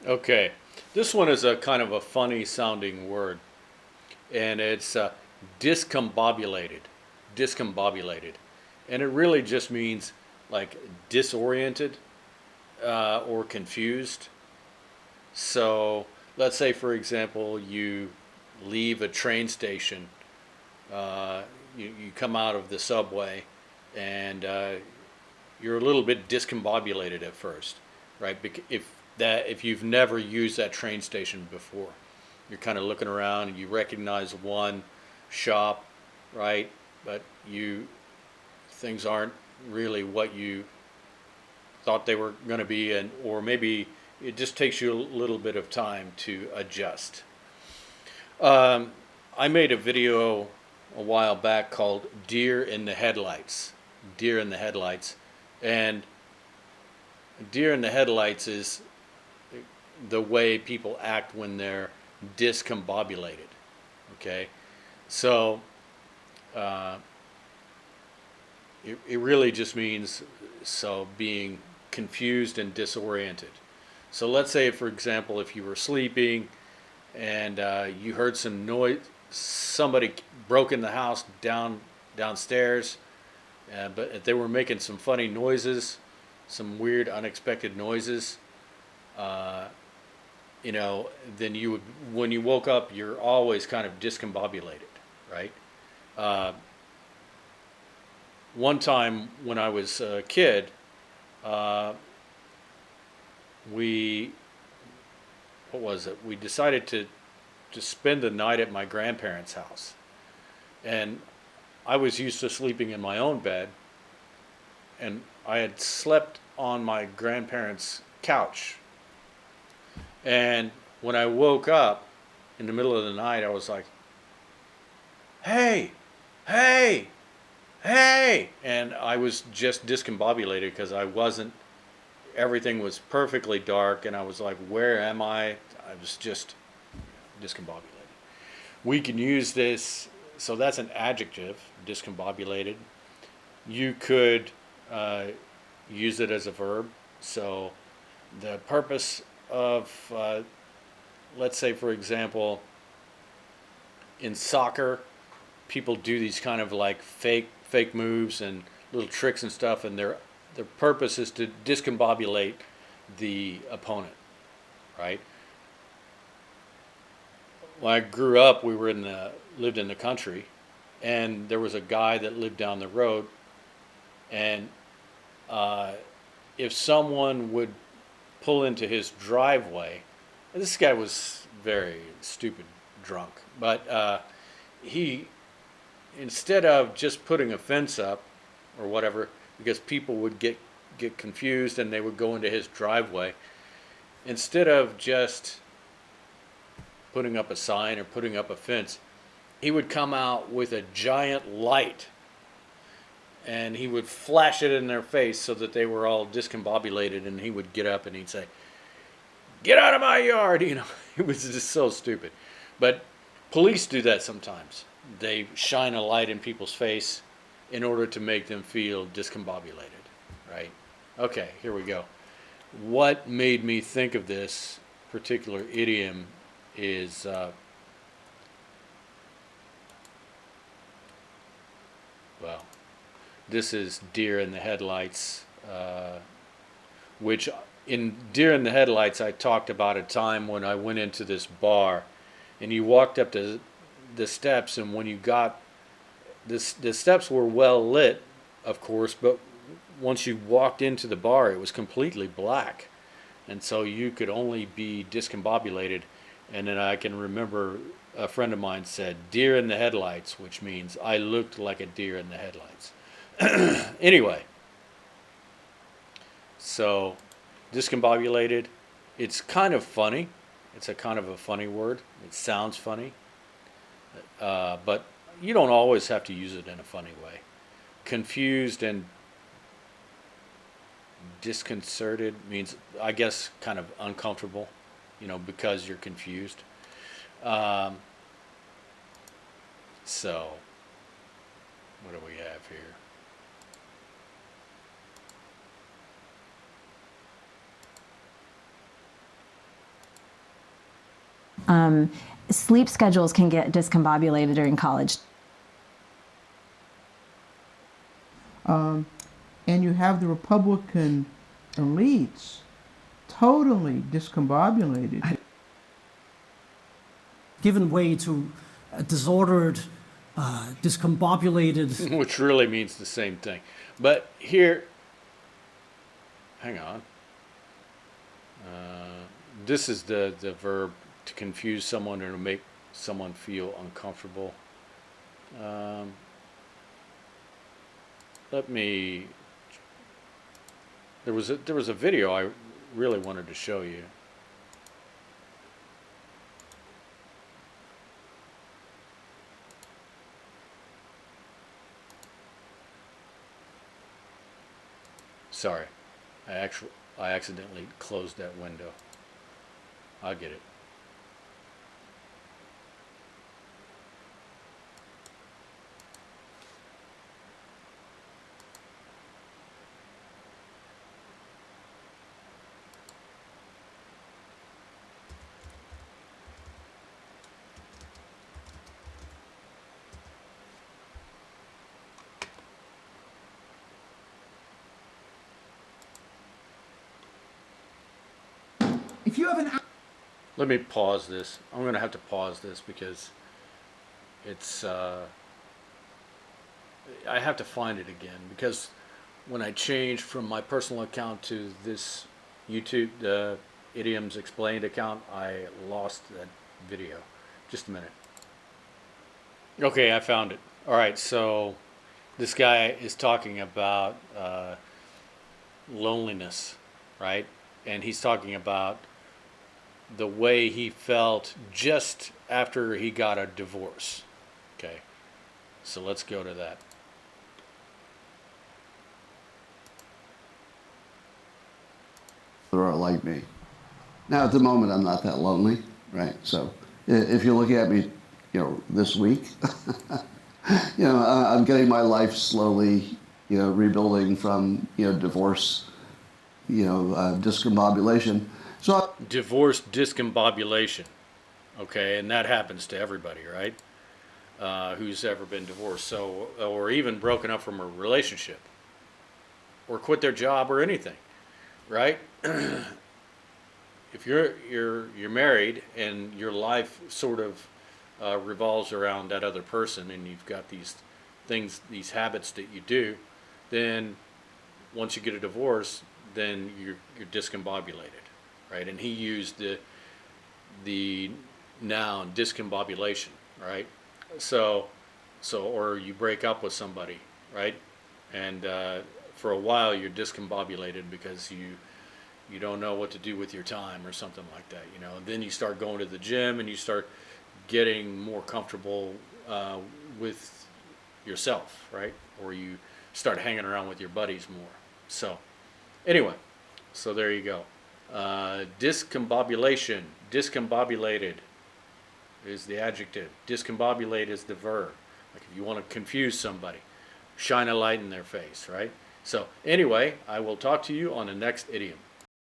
Okay, this one is a kind of a funny sounding word, and it's discombobulated. Discombobulated. And it really just means like disoriented or confused. So let's say, for example, you leave a train station, you come out of the subway, and you're a little bit discombobulated at first, right? If you've never used that train station before, you're kind of looking around and you recognize one shop, right? But you things aren't really what you thought they were going to be, and or maybe it just takes you a little bit of time to adjust. Um, I made a video a while back called "Deer in the Headlights." Deer in the Headlights, and deer in the headlights is the way people act when they're discombobulated. Okay, so uh, it really just means being confused and disoriented. So let's say, for example, if you were sleeping and you heard some noise, somebody broke in the house downstairs, but they were making some funny noises, some weird, unexpected noises. Uh, then you would, when you woke up, you're always kind of discombobulated, right? Uh, One time when I was a kid, uh, we, what was it? We decided to spend the night at my grandparents' house. And I was used to sleeping in my own bed, and I had slept on my grandparents' couch. And when I woke up in the middle of the night, I was like, hey, hey, hey. And I was just discombobulated because I wasn't, everything was perfectly dark. And I was like, where am I? I was just discombobulated. We can use this, so that's an adjective, discombobulated. You could uh, use it as a verb. So the purpose of, let's say, for example, in soccer, people do these kind of like fake moves and little tricks and stuff, and their purpose is to discombobulate the opponent, right? When I grew up, we were in the lived in the country, and there was a guy that lived down the road, and uh, if someone would pull into his driveway, and this guy was very stupid drunk, but he, instead of just putting a fence up or whatever, because people would get confused and they would go into his driveway, instead of just putting up a sign or putting up a fence, he would come out with a giant light and he would flash it in their face so that they were all discombobulated, and he would get up and he'd say, "Get out of my yard." It was just so stupid. But police do that sometimes. They shine a light in people's face in order to make them feel discombobulated, right? Okay, here we go. What made me think of this particular idiom is, well, this is deer in the headlights, which in Deer in the Headlights, I talked about a time when I went into this bar and you walked up to the steps, and when you got this, the steps were well lit, of course, but once you walked into the bar, it was completely black. And so you could only be discombobulated. And then I can remember a friend of mine said, "Deer in the headlights," which means I looked like a deer in the headlights. Anyway, so discombobulated, it's kind of funny. It's a kind of a funny word. It sounds funny, but you don't always have to use it in a funny way. Confused and disconcerted means, I guess, kind of uncomfortable, because you're confused. Um, so, what do we have here? Sleep schedules can get discombobulated during college. And you have the Republican elites totally discombobulated. Given way to disordered, discombobulated. Which really means the same thing. But here, hang on. This is the verb to confuse someone or to make someone feel uncomfortable. Let me. There was a video I really wanted to show you. Sorry, I accidentally closed that window. I'll get it. If you have an Let me pause this. I'm going to have to pause this because it's. I have to find it again because when I changed from my personal account to this YouTube, the Idioms Explained account, I lost that video. Just a minute. Okay, I found it. All right, so this guy is talking about loneliness, right? And he's talking about the way he felt just after he got a divorce. Okay, so let's go to that. That are like me. Now, at the moment, I'm not that lonely, right? So, if you're looking at me, this week, I'm getting my life slowly, rebuilding from, divorce, discombobulation. So, Divorce discombobulation. Okay, and that happens to everybody, right? Who's ever been divorced, so or even broken up from a relationship, or quit their job or anything, right? If you're married and your life sort of revolves around that other person, and you've got these things, these habits that you do, then once you get a divorce, then you're discombobulated, right? And he used the noun discombobulation, right? So or you break up with somebody, right? And for a while you're discombobulated because you don't know what to do with your time or something like that, And then you start going to the gym and you start getting more comfortable with yourself, right? Or you start hanging around with your buddies more. So anyway, so there you go. Discombobulation, discombobulated is the adjective. Discombobulate is the verb. Like if you want to confuse somebody, shine a light in their face, right? So anyway, I will talk to you on the next idiom.